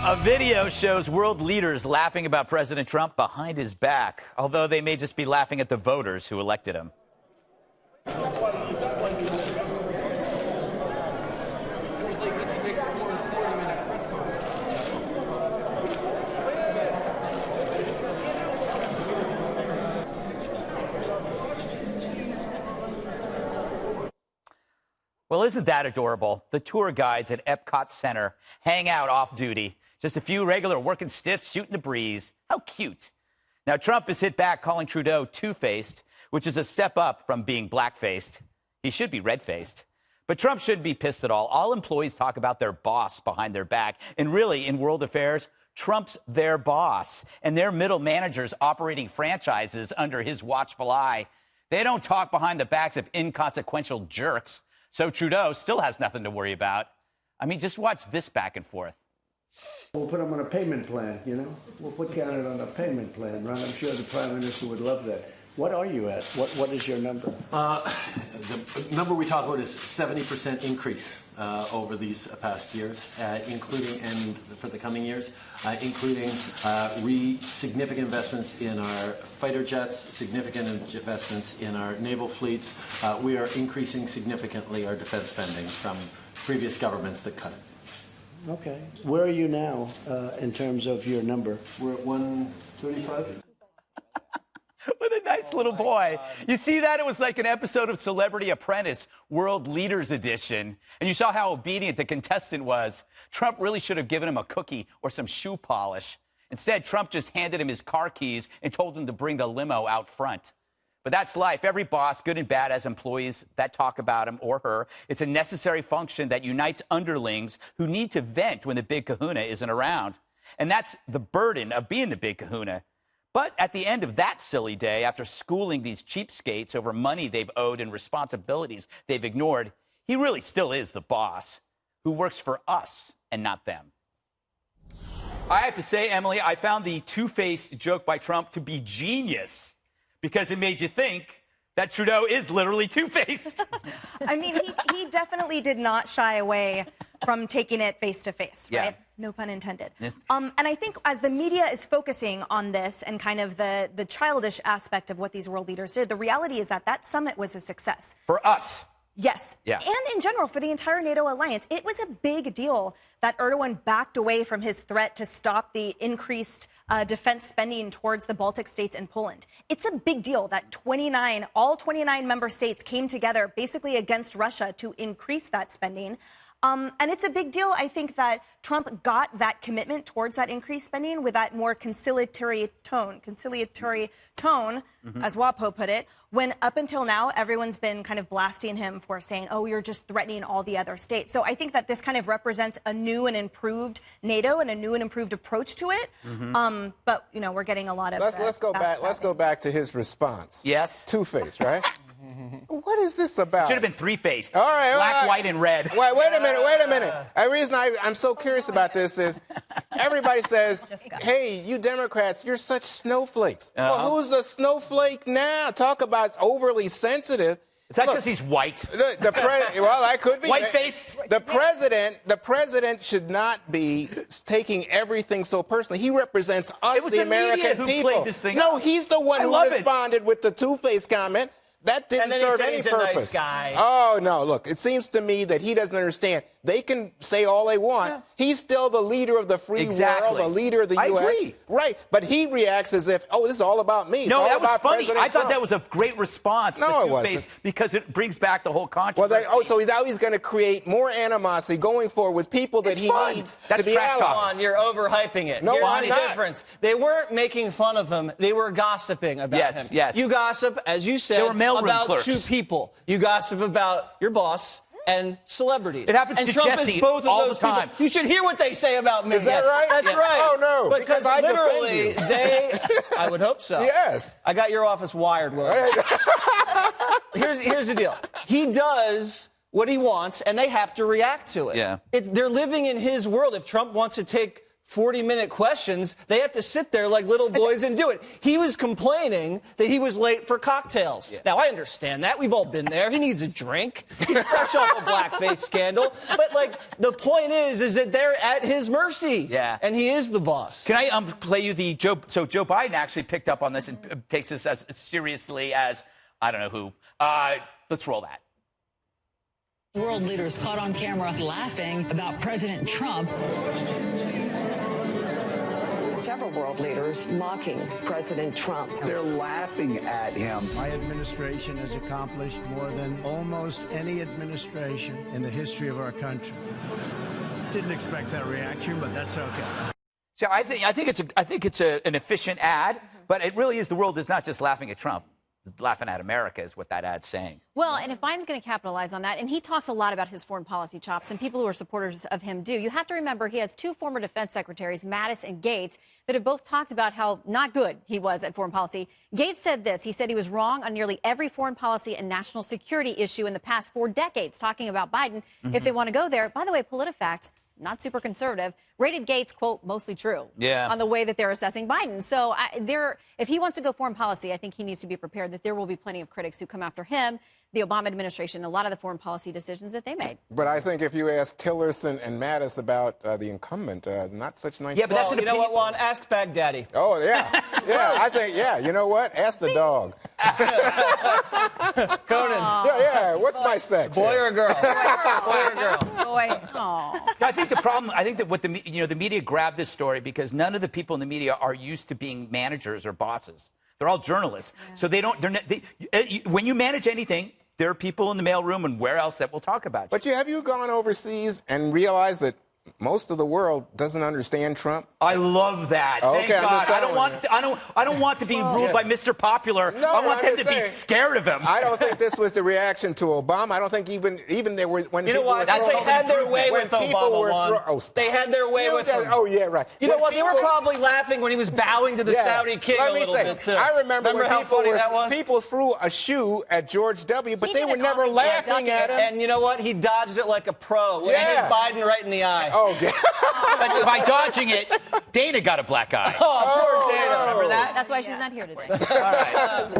A video shows world leaders laughing about President Trump behind his back, although they may just be laughing at the voters who elected him. Well, isn't that adorable? The tour guides at Epcot Center hang out off duty. Just a few regular working stiffs shooting the breeze. How cute. Now, Trump has hit back calling Trudeau two-faced, which is a step up from being black-faced. He should be red-faced. But Trump shouldn't be pissed at all. All employees talk about their boss behind their back. And really, in world affairs, Trump's their boss. And their middle managers operating franchises under his watchful eye. They don't talk behind the backs of inconsequential jerks. So Trudeau still has nothing to worry about. I mean, just watch this back and forth. We'll put them on a payment plan, you know? We'll put Canada on a payment plan, right? I'm sure the Prime Minister would love that. What are you at? What is your number? The number we talk about is 70% increase over these past years, including, and for the coming years, including significant investments in our fighter jets, significant investments in our naval fleets. We are increasing significantly our defense spending from previous governments that cut it. Okay. Where are you now in terms of your number? We're at 135. What a nice little boy. You see that? It was like an episode of Celebrity Apprentice, World Leaders Edition. And you saw how obedient the contestant was. Trump really should have given him a cookie or some shoe polish. Instead, Trump just handed him his car keys and told him to bring the limo out front. But that's life. Every boss, good and bad, has employees that talk about him or her. It's a necessary function that unites underlings who need to vent when the big kahuna isn't around. And that's the burden of being the big kahuna. But at the end of that silly day, after schooling these cheapskates over money they've owed and responsibilities they've ignored, he really still is the boss who works for us and not them. I have to say, Emily, I found the two-faced joke by Trump to be genius because it made you think that Trudeau is literally two-faced. I mean, he definitely did not shy away from taking it face-to-face, right? Yeah. No pun intended. And I think as the media is focusing on this and kind of the childish aspect of what these world leaders did, the reality is that that summit was a success. For us. Yes. Yeah. And in general, for the entire NATO alliance, it was a big deal that Erdogan backed away from his threat to stop the increased defense spending towards the Baltic states and Poland. It's a big deal that all 29 member states came together basically against Russia to increase that spending. And it's a big deal, I think, that Trump got that commitment towards that increased spending with that more conciliatory tone, as WAPO put it, when up until now, everyone's been kind of blasting him for saying, oh, you're just threatening all the other states. So I think that this kind of represents a new and improved NATO and a new and improved approach to it. But, you know, we're getting a lot of Let's go back to his response. Yes. Two-faced, right? What is this about? Should have been three-faced. All right. Black, white, and red. Wait a minute. The reason I'm so curious about this is everybody says, hey, you Democrats, you're such snowflakes. Well, who's the snowflake now? Talk about overly sensitive. Is that because he's white? Well, that could be. White-faced? The president should not be taking everything so personally. He represents us, the American people. Who played this thing No, up. he's the one who responded with the two-faced comment. That didn't serve any purpose. Nice guy. Oh, no, look, it seems to me that he doesn't understand. They can say all they want. Yeah. He's still the leader of the free world, the leader of the U.S. Agree. Right, but he reacts as if, oh, this is all about me. No, it's all that was about funny. President I thought Trump. that was a great response. No, it wasn't. Because it brings back the whole controversy. Well, so now he's going to create more animosity going forward with people that he needs to be allies. Come on, you're overhyping it. No, I'm Here's not. the difference. They weren't making fun of him. They were gossiping about him. Yes. You gossip, as you said, about clerks. Two people. You gossip about your boss and celebrities. It happens and to Trump Jesse is both of all those the time. People. You should hear what they say about me. Is that right? That's right. Oh, no. Because I literally, defend you. I would hope so. Yes. I got your office wired, Will. Here's the deal. He does what he wants, and they have to react to it. Yeah. They're living in his world. If Trump wants to take 40-minute questions. They have to sit there like little boys and do it. He was complaining that he was late for cocktails. Yeah. Now, I understand that. We've all been there. He needs a drink. He's fresh off a blackface scandal. But, like, the point is that they're at his mercy. Yeah. And he is the boss. Can I play you the Joe? So Joe Biden actually picked up on this and takes this as seriously as I don't know who. Let's roll that. World leaders caught on camera laughing about President Trump. Several world leaders mocking President Trump. They're laughing at him. My administration has accomplished more than almost any administration in the history of our country. Didn't expect that reaction, but that's okay. So I think it's an efficient ad, but it really is the world is not just laughing at Trump. Laughing at America is what that ad's saying. Well, and if Biden's going to capitalize on that, and he talks a lot about his foreign policy chops, and people who are supporters of him do, you have to remember he has two former defense secretaries, Mattis and Gates, that have both talked about how not good he was at foreign policy. Gates said this. He said he was wrong on nearly every foreign policy and national security issue in the past 4 decades, talking about Biden. If they want to go there, by the way, PolitiFact, not super conservative, rated Gates, quote, mostly true on the way that they're assessing Biden. So if he wants to go foreign policy, I think he needs to be prepared that there will be plenty of critics who come after him, the Obama administration, a lot of the foreign policy decisions that they made. But I think if you ask Tillerson and Mattis about the incumbent, not such nice. Yeah, but that's you know what, Juan? Ask Baghdadi. Oh, yeah. Yeah, I think, you know what? Ask the dog. Conan. Yeah, what's my sex? Boy or a girl? Boy or a girl? Boy. Aw. I think that what the media grabbed this story because none of the people in the media are used to being managers or bosses. They're all journalists. Yeah. So when you manage anything, there are people in the mailroom and where else that will talk about you. But have you gone overseas and realized that most of the world doesn't understand Trump? I love that. Okay, Thank God. I don't want to be ruled by Mr. Popular. No, I want them to be scared of him. I don't think this was the reaction to Obama. I don't think even there were when you know what? They had their way with Obama. They had their way with him. Oh yeah, right. You know what? They were probably laughing when he was bowing to the Saudi king a little bit too. I remember when how funny that was? People threw a shoe at George W. But they were never laughing at him. And you know what? He dodged it like a pro. When he hit Biden right in the eye. Oh yeah. But by dodging it, Dana got a black eye. Oh, poor Dana. Remember that? That's why she's not here today. All right.